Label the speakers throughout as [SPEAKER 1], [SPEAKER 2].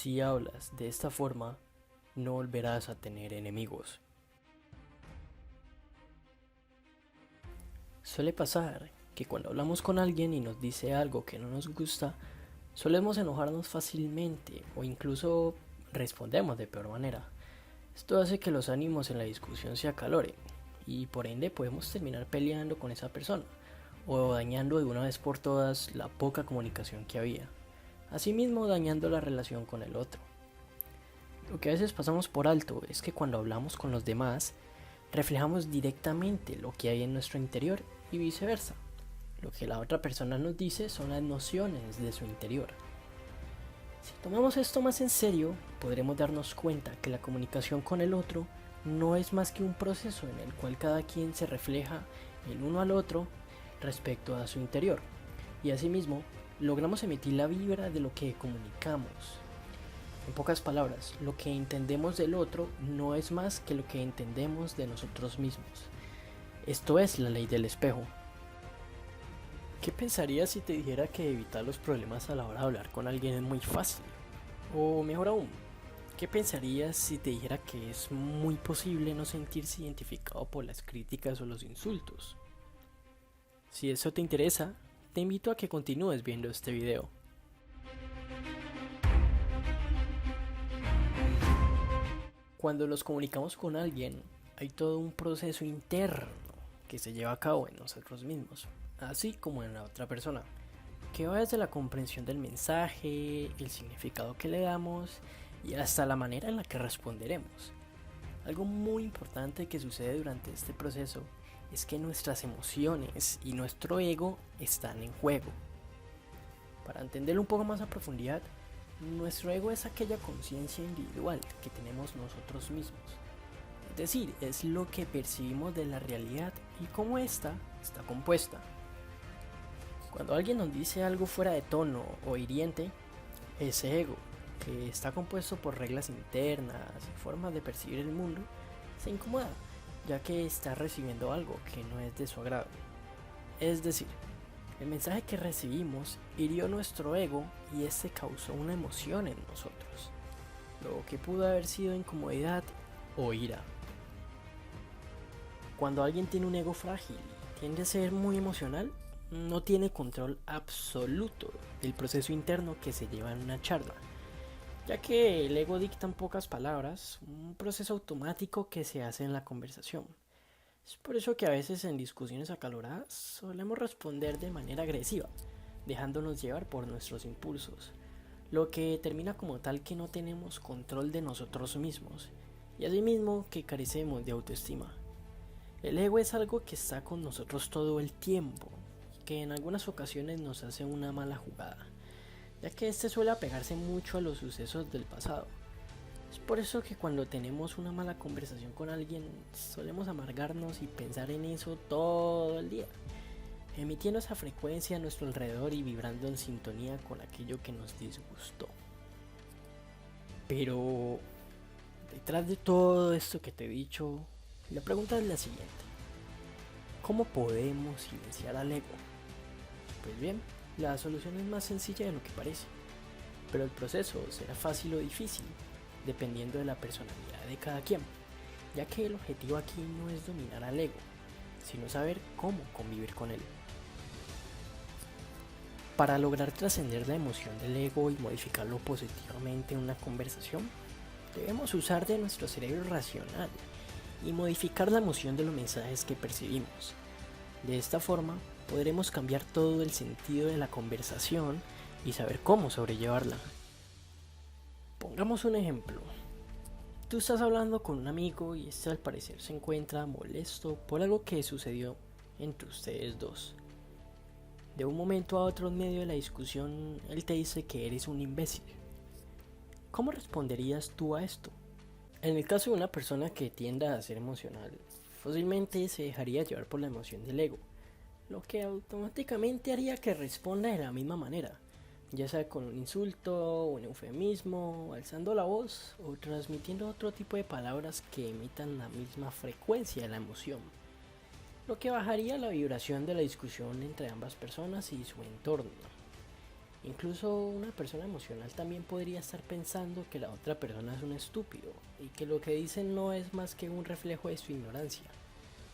[SPEAKER 1] Si hablas de esta forma, no volverás a tener enemigos. Suele pasar que cuando hablamos con alguien y nos dice algo que no nos gusta, solemos enojarnos fácilmente o incluso respondemos de peor manera. Esto hace que los ánimos en la discusión se acaloren y por ende podemos terminar peleando con esa persona o dañando de una vez por todas la poca comunicación que había, asimismo dañando la relación con el otro. Lo que a veces pasamos por alto es que cuando hablamos con los demás, reflejamos directamente lo que hay en nuestro interior y viceversa. Lo que la otra persona nos dice son las nociones de su interior. Si tomamos esto más en serio, podremos darnos cuenta que la comunicación con el otro no es más que un proceso en el cual cada quien se refleja el uno al otro respecto a su interior, y asimismo logramos emitir la vibra de lo que comunicamos. En pocas palabras, lo que entendemos del otro no es más que lo que entendemos de nosotros mismos. Esto es la ley del espejo. ¿Qué pensarías si te dijera que evitar los problemas a la hora de hablar con alguien es muy fácil? O mejor aún, ¿qué pensarías si te dijera que es muy posible no sentirse identificado por las críticas o los insultos? Si eso te interesa, te invito a que continúes viendo este video. Cuando nos comunicamos con alguien, hay todo un proceso interno que se lleva a cabo en nosotros mismos, así como en la otra persona, que va desde la comprensión del mensaje, el significado que le damos y hasta la manera en la que responderemos. Algo muy importante que sucede durante este proceso es que nuestras emociones y nuestro ego están en juego. Para entenderlo un poco más a profundidad, nuestro ego es aquella conciencia individual que tenemos nosotros mismos. Es decir, es lo que percibimos de la realidad y cómo ésta está compuesta. Cuando alguien nos dice algo fuera de tono o hiriente, ese ego, que está compuesto por reglas internas y formas de percibir el mundo, se incomoda, ya que está recibiendo algo que no es de su agrado. Es decir, el mensaje que recibimos hirió nuestro ego y este causó una emoción en nosotros, lo que pudo haber sido incomodidad o ira. Cuando alguien tiene un ego frágil y tiende a ser muy emocional, no tiene control absoluto del proceso interno que se lleva en una charla, ya que el ego dicta en pocas palabras un proceso automático que se hace en la conversación. Es por eso que a veces en discusiones acaloradas solemos responder de manera agresiva, dejándonos llevar por nuestros impulsos, lo que termina como tal que no tenemos control de nosotros mismos y asimismo que carecemos de autoestima. El ego es algo que está con nosotros todo el tiempo, que en algunas ocasiones nos hace una mala jugada, ya que este suele apegarse mucho a los sucesos del pasado. Es por eso que cuando tenemos una mala conversación con alguien, solemos amargarnos y pensar en eso todo el día, emitiendo esa frecuencia a nuestro alrededor y vibrando en sintonía con aquello que nos disgustó. Pero detrás de todo esto que te he dicho, la pregunta es la siguiente: ¿cómo podemos silenciar al ego? Pues bien, la solución es más sencilla de lo que parece, pero el proceso será fácil o difícil, dependiendo de la personalidad de cada quien, ya que el objetivo aquí no es dominar al ego, sino saber cómo convivir con él. Para lograr trascender la emoción del ego y modificarlo positivamente en una conversación, debemos usar de nuestro cerebro racional y modificar la emoción de los mensajes que percibimos. De esta forma, podremos cambiar todo el sentido de la conversación y saber cómo sobrellevarla. Pongamos un ejemplo. Tú estás hablando con un amigo y este al parecer se encuentra molesto por algo que sucedió entre ustedes dos. De un momento a otro en medio de la discusión, él te dice que eres un imbécil. ¿Cómo responderías tú a esto? En el caso de una persona que tienda a ser emocional, fácilmente se dejaría llevar por la emoción del ego, lo que automáticamente haría que responda de la misma manera, ya sea con un insulto, un eufemismo, alzando la voz o transmitiendo otro tipo de palabras que emitan la misma frecuencia de la emoción, lo que bajaría la vibración de la discusión entre ambas personas y su entorno. Incluso una persona emocional también podría estar pensando que la otra persona es un estúpido y que lo que dice no es más que un reflejo de su ignorancia,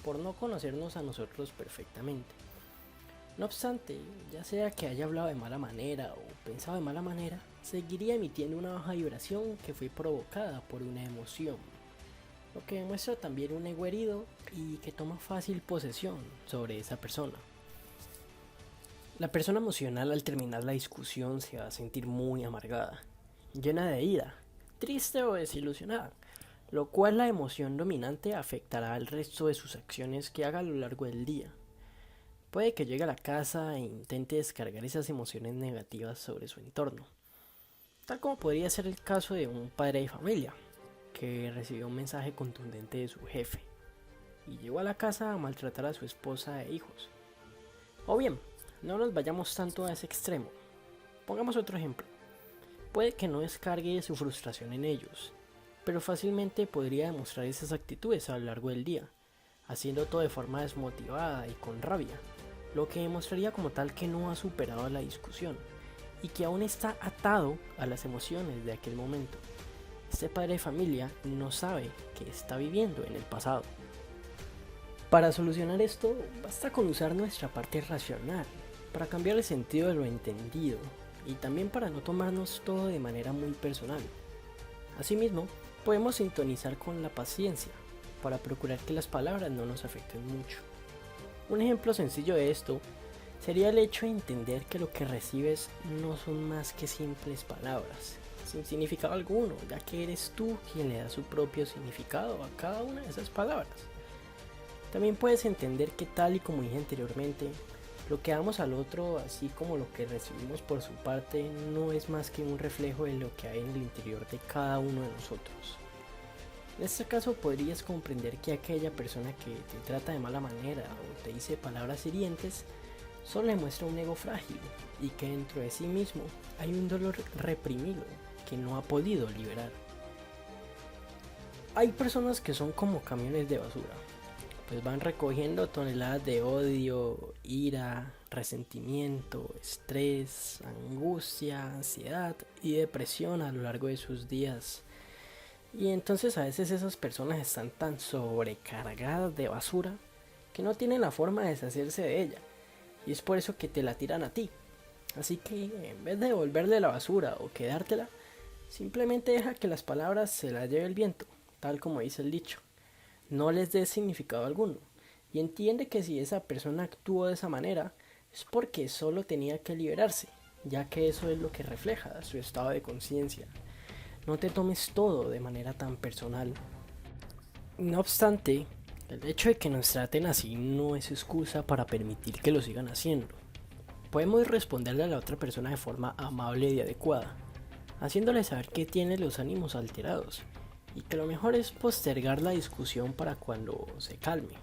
[SPEAKER 1] por no conocernos a nosotros perfectamente. No obstante, ya sea que haya hablado de mala manera o pensado de mala manera, seguiría emitiendo una baja vibración que fue provocada por una emoción, lo que demuestra también un ego herido y que toma fácil posesión sobre esa persona. La persona emocional al terminar la discusión se va a sentir muy amargada, llena de ira, triste o desilusionada, lo cual la emoción dominante afectará al resto de sus acciones que haga a lo largo del día. Puede que llegue a la casa e intente descargar esas emociones negativas sobre su entorno, tal como podría ser el caso de un padre de familia, que recibió un mensaje contundente de su jefe y llegó a la casa a maltratar a su esposa e hijos. O bien, no nos vayamos tanto a ese extremo. Pongamos otro ejemplo. Puede que no descargue su frustración en ellos, pero fácilmente podría demostrar esas actitudes a lo largo del día, haciendo todo de forma desmotivada y con rabia, lo que demostraría como tal que no ha superado la discusión y que aún está atado a las emociones de aquel momento. Este padre de familia no sabe que está viviendo en el pasado. Para solucionar esto, basta con usar nuestra parte racional, para cambiar el sentido de lo entendido y también para no tomarnos todo de manera muy personal. Asimismo, podemos sintonizar con la paciencia, para procurar que las palabras no nos afecten mucho. Un ejemplo sencillo de esto sería el hecho de entender que lo que recibes no son más que simples palabras, sin significado alguno, ya que eres tú quien le da su propio significado a cada una de esas palabras. También puedes entender que, tal y como dije anteriormente, lo que damos al otro, así como lo que recibimos por su parte, no es más que un reflejo de lo que hay en el interior de cada uno de nosotros. En este caso podrías comprender que aquella persona que te trata de mala manera o te dice palabras hirientes solo demuestra un ego frágil y que dentro de sí mismo hay un dolor reprimido que no ha podido liberar. Hay personas que son como camiones de basura, pues van recogiendo toneladas de odio, ira, resentimiento, estrés, angustia, ansiedad y depresión a lo largo de sus días. Y entonces a veces esas personas están tan sobrecargadas de basura que no tienen la forma de deshacerse de ella, y es por eso que te la tiran a ti. Así que en vez de devolverle la basura o quedártela, simplemente deja que las palabras se las lleve el viento, tal como dice el dicho. No les dé significado alguno, y entiende que si esa persona actuó de esa manera es porque solo tenía que liberarse, ya que eso es lo que refleja su estado de conciencia. No te tomes todo de manera tan personal. No obstante, el hecho de que nos traten así no es excusa para permitir que lo sigan haciendo. Podemos responderle a la otra persona de forma amable y adecuada, haciéndole saber que tiene los ánimos alterados y que lo mejor es postergar la discusión para cuando se calme.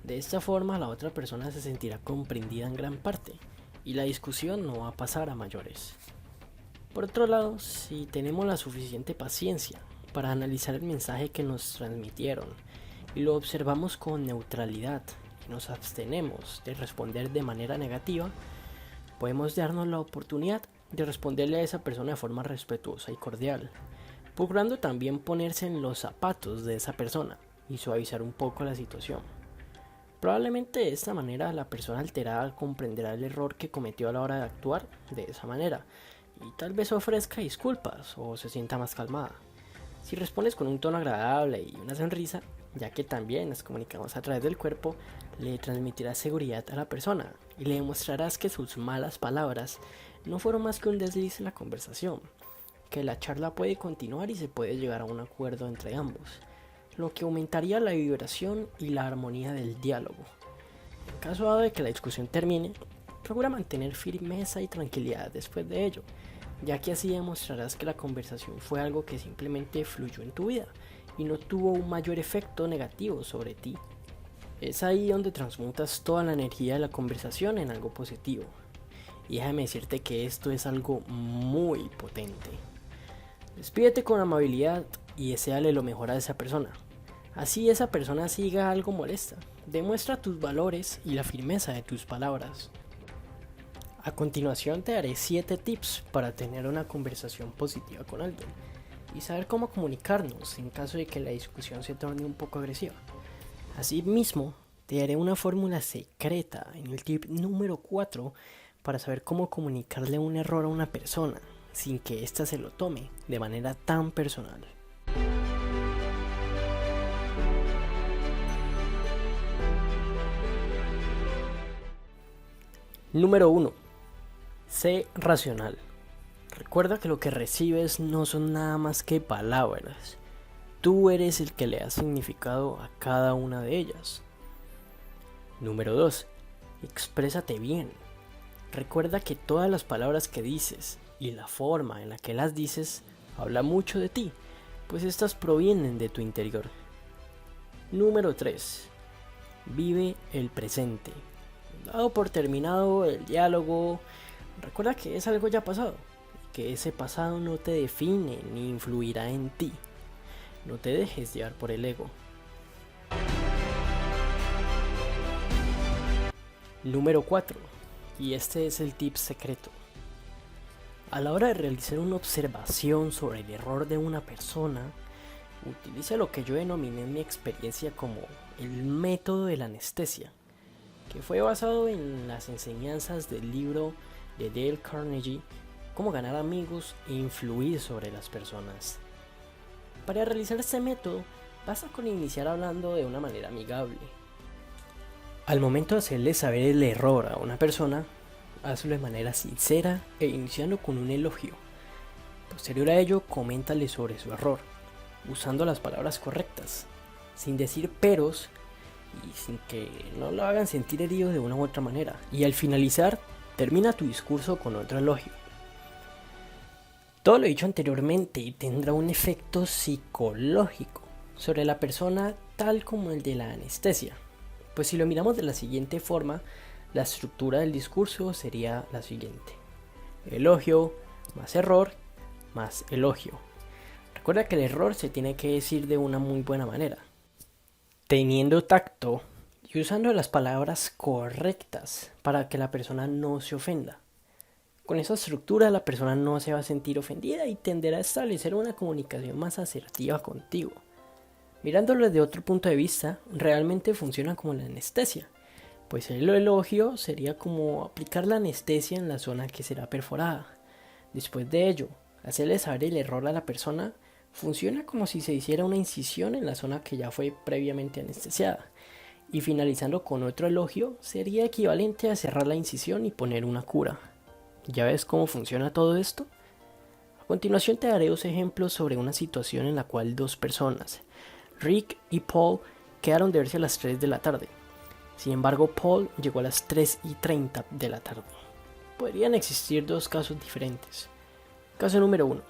[SPEAKER 1] De esta forma la otra persona se sentirá comprendida en gran parte y la discusión no va a pasar a mayores. Por otro lado, si tenemos la suficiente paciencia para analizar el mensaje que nos transmitieron y lo observamos con neutralidad y nos abstenemos de responder de manera negativa, podemos darnos la oportunidad de responderle a esa persona de forma respetuosa y cordial, procurando también ponerse en los zapatos de esa persona y suavizar un poco la situación. Probablemente de esta manera la persona alterada comprenderá el error que cometió a la hora de actuar de esa manera y tal vez ofrezca disculpas o se sienta más calmada. Si respondes con un tono agradable y una sonrisa, ya que también nos comunicamos a través del cuerpo, le transmitirás seguridad a la persona y le demostrarás que sus malas palabras no fueron más que un desliz en la conversación, que la charla puede continuar y se puede llegar a un acuerdo entre ambos, lo que aumentaría la vibración y la armonía del diálogo. En caso dado de que la discusión termine, procura mantener firmeza y tranquilidad después de ello, ya que así demostrarás que la conversación fue algo que simplemente fluyó en tu vida y no tuvo un mayor efecto negativo sobre ti. Es ahí donde transmutas toda la energía de la conversación en algo positivo. Y déjame decirte que esto es algo muy potente. Despídete con amabilidad y deséale lo mejor a esa persona. Así esa persona siga algo molesta. Demuestra tus valores y la firmeza de tus palabras. A continuación te daré 7 tips para tener una conversación positiva con alguien y saber cómo comunicarnos en caso de que la discusión se torne un poco agresiva. Asimismo, te daré una fórmula secreta en el tip número 4 para saber cómo comunicarle un error a una persona sin que ésta se lo tome de manera tan personal. Número 1. Sé racional. Recuerda que lo que recibes no son nada más que palabras. Tú eres el que le da significado a cada una de ellas. Número 2. Exprésate bien. Recuerda que todas las palabras que dices y la forma en la que las dices habla mucho de ti, pues estas provienen de tu interior. Número 3. Vive el presente. Dado por terminado el diálogo, recuerda que es algo ya pasado, que ese pasado no te define ni influirá en ti. No te dejes llevar por el ego. Número 4. Y este es el tip secreto. A la hora de realizar una observación sobre el error de una persona, utiliza lo que yo denominé en mi experiencia como el método de la anestesia, que fue basado en las enseñanzas del libro de Dale Carnegie, Cómo ganar amigos e influir sobre las personas. Para realizar este método, basta con iniciar hablando de una manera amigable. Al momento de hacerle saber el error a una persona, hazlo de manera sincera e iniciando con un elogio. Posterior a ello, coméntale sobre su error, usando las palabras correctas, sin decir peros y sin que no lo hagan sentir herido de una u otra manera. Y al finalizar, termina tu discurso con otro elogio. Todo lo dicho anteriormente tendrá un efecto psicológico sobre la persona tal como el de la anestesia. Pues si lo miramos de la siguiente forma, la estructura del discurso sería la siguiente: elogio, más error, más elogio. Recuerda que el error se tiene que decir de una muy buena manera, teniendo tacto y usando las palabras correctas para que la persona no se ofenda. Con esa estructura la persona no se va a sentir ofendida y tenderá a establecer una comunicación más asertiva contigo. Mirándolo desde otro punto de vista, realmente funciona como la anestesia, pues el elogio sería como aplicar la anestesia en la zona que será perforada. Después de ello, hacerle saber el error a la persona funciona como si se hiciera una incisión en la zona que ya fue previamente anestesiada. Y finalizando con otro elogio, sería equivalente a cerrar la incisión y poner una cura. ¿Ya ves cómo funciona todo esto? A continuación te daré 2 ejemplos sobre una situación en la cual 2 personas, Rick y Paul, quedaron de verse a las 3 de la tarde. Sin embargo, Paul llegó a las 3:30 de la tarde. Podrían existir 2 casos diferentes. Caso número 1.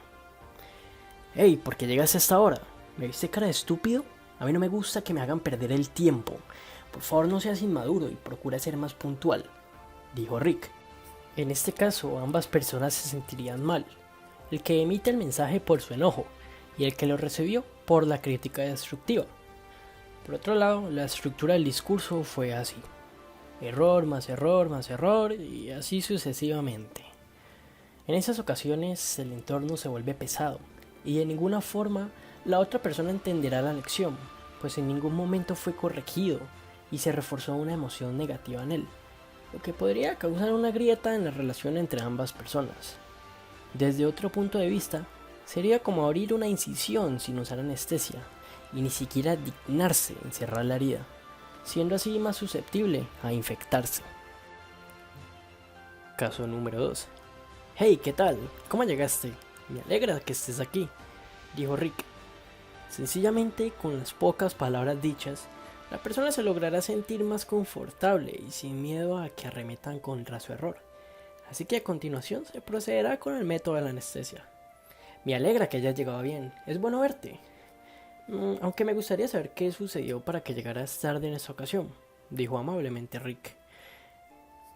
[SPEAKER 1] Hey, ¿por qué llegaste a esta hora? ¿Me viste cara de estúpido? A mí no me gusta que me hagan perder el tiempo. Por favor, no seas inmaduro y procura ser más puntual, dijo Rick. En este caso, ambas personas se sentirían mal. El que emite el mensaje por su enojo y el que lo recibió por la crítica destructiva. Por otro lado, la estructura del discurso fue así: error más error más error y así sucesivamente. En esas ocasiones el entorno se vuelve pesado y de ninguna forma la otra persona entenderá la lección, pues en ningún momento fue corregido y se reforzó una emoción negativa en él, lo que podría causar una grieta en la relación entre ambas personas. Desde otro punto de vista, sería como abrir una incisión sin usar anestesia y ni siquiera dignarse en cerrar la herida, siendo así más susceptible a infectarse. Caso número 2. Hey, ¿qué tal? ¿Cómo llegaste? Me alegra que estés aquí, dijo Rick. Sencillamente, con las pocas palabras dichas, la persona se logrará sentir más confortable y sin miedo a que arremetan contra su error. Así que a continuación se procederá con el método de la anestesia. Me alegra que hayas llegado bien, es bueno verte. Aunque me gustaría saber qué sucedió para que llegaras tarde en esta ocasión, dijo amablemente Rick.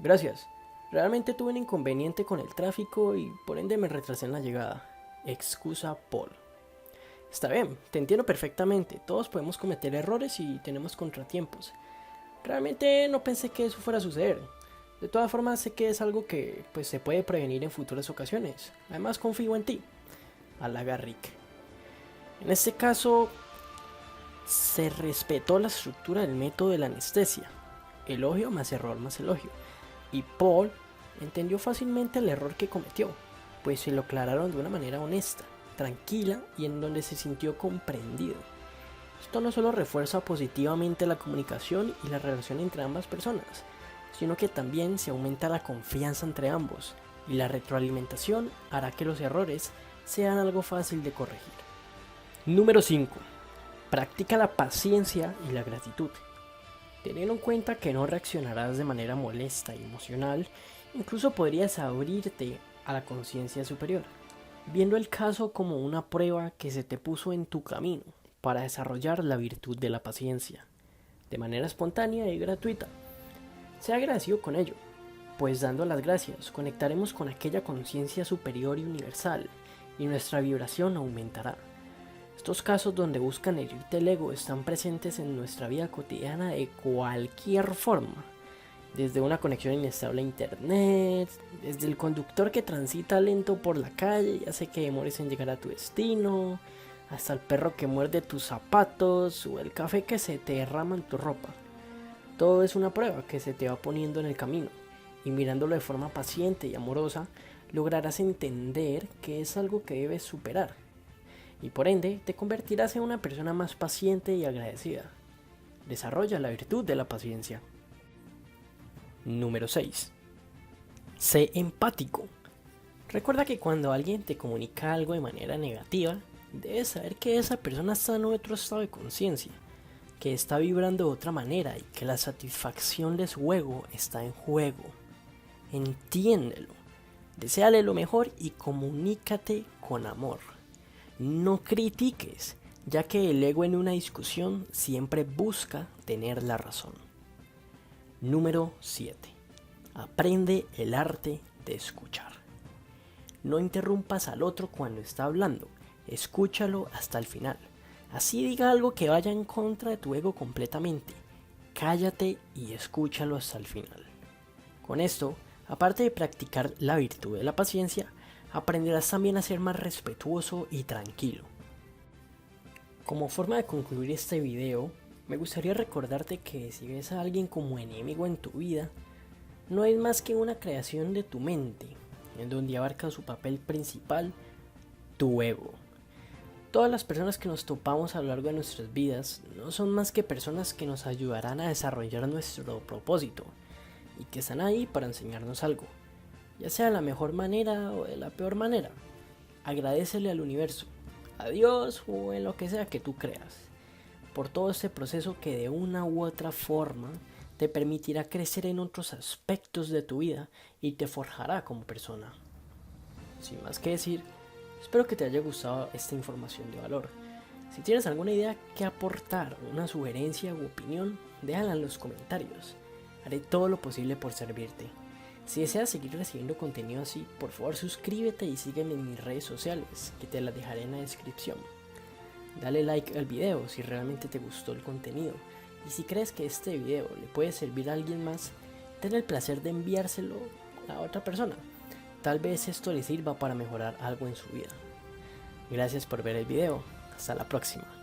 [SPEAKER 1] Gracias, realmente tuve un inconveniente con el tráfico y por ende me retrasé en la llegada. Excusa Paul. Está bien, te entiendo perfectamente, todos podemos cometer errores y tenemos contratiempos. Realmente no pensé que eso fuera a suceder. De todas formas, sé que es algo que pues, se puede prevenir en futuras ocasiones. Además, confío en ti. Halaga Rick. En este caso, se respetó la estructura del método de la anestesia. Elogio más error más elogio. Y Paul entendió fácilmente el error que cometió, pues se lo aclararon de una manera honesta, tranquila y en donde se sintió comprendido. Esto no solo refuerza positivamente la comunicación y la relación entre ambas personas, sino que también se aumenta la confianza entre ambos, y la retroalimentación hará que los errores sean algo fácil de corregir. Número 5. Practica la paciencia y la gratitud. Teniendo en cuenta que no reaccionarás de manera molesta y emocional, incluso podrías abrirte a la conciencia superior, viendo el caso como una prueba que se te puso en tu camino para desarrollar la virtud de la paciencia, de manera espontánea y gratuita. Sea agradecido con ello, pues dando las gracias conectaremos con aquella conciencia superior y universal, y nuestra vibración aumentará. Estos casos donde buscan herirte el ego están presentes en nuestra vida cotidiana de cualquier forma, desde una conexión inestable a internet, desde el conductor que transita lento por la calle y hace que demores en llegar a tu destino, hasta el perro que muerde tus zapatos o el café que se te derrama en tu ropa. Todo es una prueba que se te va poniendo en el camino, y mirándolo de forma paciente y amorosa, lograrás entender que es algo que debes superar, y por ende te convertirás en una persona más paciente y agradecida. Desarrolla la virtud de la paciencia. Número 6. Sé empático. Recuerda que cuando alguien te comunica algo de manera negativa, debes saber que esa persona está en otro estado de conciencia, que está vibrando de otra manera y que la satisfacción de su ego está en juego. Entiéndelo, deséale lo mejor y comunícate con amor. No critiques, ya que el ego en una discusión siempre busca tener la razón. Número 7. Aprende el arte de escuchar. No interrumpas al otro cuando está hablando, escúchalo hasta el final. Así diga algo que vaya en contra de tu ego completamente. Cállate y escúchalo hasta el final. Con esto, aparte de practicar la virtud de la paciencia, aprenderás también a ser más respetuoso y tranquilo. Como forma de concluir este video, me gustaría recordarte que si ves a alguien como enemigo en tu vida, no es más que una creación de tu mente, en donde abarca su papel principal, tu ego. Todas las personas que nos topamos a lo largo de nuestras vidas no son más que personas que nos ayudarán a desarrollar nuestro propósito y que están ahí para enseñarnos algo, ya sea de la mejor manera o de la peor manera. Agradécele al universo, a Dios o en lo que sea que tú creas, por todo este proceso que de una u otra forma te permitirá crecer en otros aspectos de tu vida y te forjará como persona. Sin más que decir, espero que te haya gustado esta información de valor. Si tienes alguna idea que aportar, una sugerencia u opinión, déjala en los comentarios. Haré todo lo posible por servirte. Si deseas seguir recibiendo contenido así, por favor suscríbete y sígueme en mis redes sociales, que te las dejaré en la descripción. Dale like al video si realmente te gustó el contenido. Y si crees que este video le puede servir a alguien más, ten el placer de enviárselo a otra persona. Tal vez esto le sirva para mejorar algo en su vida. Gracias por ver el video. Hasta la próxima.